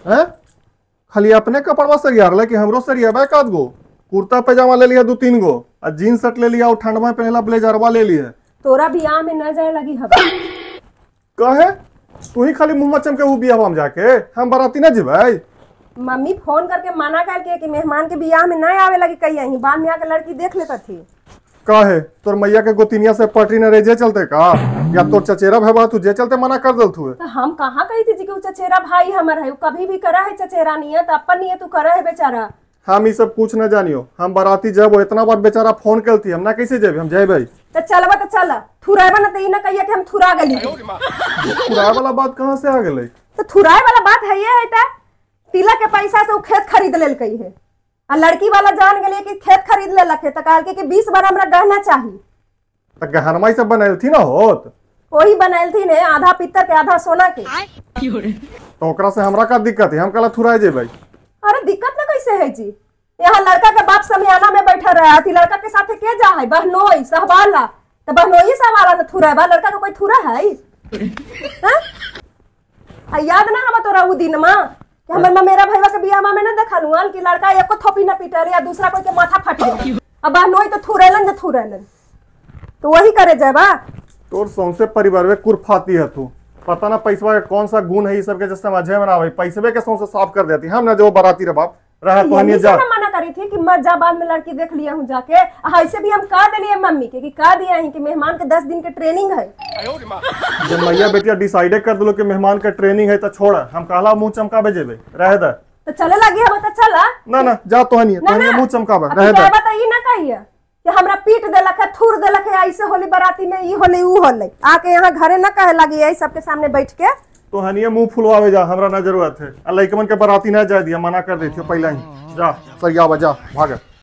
हैं? खाली अपने कपड़वा सरिया कि हमरो सरिया एकाध गो कुर्ता पैजामा ले लिया 2-3 गो और जीन्स शर्ट ले लिया और ठंड में पहला ब्लेजरवा ले लिया। तोरा बियाह में न जाए लगी हवा। कहे तू ही खाली मुंह चमके वो बियाह में जाके हम बाराती ना जेबै। मम्मी फोन करके मना करके कि मेहमान के बियाह में न आवे लगी कही यहीं बाद में आके लड़की देख लेता थी। काहे तोर मैया के गोतिनिया से पटरी न रह जे चलते का या तोर चचेरा भैया तू जे चलते मना कर दल थू। तो हम कहाँ कही थी कि वो चचेरा भाई हमर है, कभी भी करा है चचेरा नियत अपन नियत तू करा है बेचारा। हम ई सब कुछ न जानियो, हम बाराती जब इतना बार बेचारा फोन करती हम ना कैसे जेबे, हम जेबै। तो चलबा तो चल थुराएबा ना तो ई ना कहिए कि हम थुरा गली। थुराए वाला बात कहाँ से आ गेलै? तो थुराए वाला बात है ये है ता तिलक के पैसा से वो खेत खरीद लेल कही है आ लड़की वाला जान गेलिए कि खेत खरीद ले लखे तो कहल के 20 बार हमरा गहना चाहिए। तो गहनमाई सब बनैल थी ना होत वही बनैल थी ने आधा पित्तर के आधा सोना के। तो ओकरा से हमरा का दिक्कत है, हम कला थुराए जेबै। अरे दिक्कत ना कैसे है जी, यहाँ लड़का के बाप समियाना में बैठा रहा थी, लड़का के साथे के जा है बहनोई सहबाला तो बहनोई सहबाला न थुरा बा लड़का को कोई थुरा है। याद ना हम तोरा उ दिन मा कि हमर मेरा भैया के बियाह में ना देखा लुआल कि लड़का एको थोपी ना पीटल या दूसरा कोई के माथा फट गया अब बहनोई तो थुरेलन तो वही करे जाबा। तोर सौंसे परिवार में कुरफाती है तू, पता ना पैसवा के कौन सा गुण है ई सब के जैसे समझे में ना भाई पैसवे के सौंसे साफ कर देती हम ना जो बाराती रे बाप रहा तो हनी जा मना करी थी कि मत जा बाद में लड़की देख लिया हूं जाके। ऐसे भी हम कह दिए मम्मी के कि कह दिया है कि मेहमान के 10 दिन के ट्रेनिंग है। जब मैया बेटिया डिसाइड कर दलो कि मेहमान के ट्रेनिंग है तो छोड़ हम कहला मुंह चमकाबे जेबे रह दे तो चले लगी हम तो चला ना जा तो हनी मुंह चमकाबे रह दे। बता ई ना कहिए कि हमरा पीट देलक है थूर देलक है ऐसे होली बाराती में ई होले ऊ होले आके यहाँ घरे ना कहे लगी है सबके सामने बैठ के तो हनिए मुंह फुलवावे जा हमरा ना जरूरत है। लइकमन के बाराती ना जाए दिया मना कर देती पहले ही जा सरिया बजा भाग।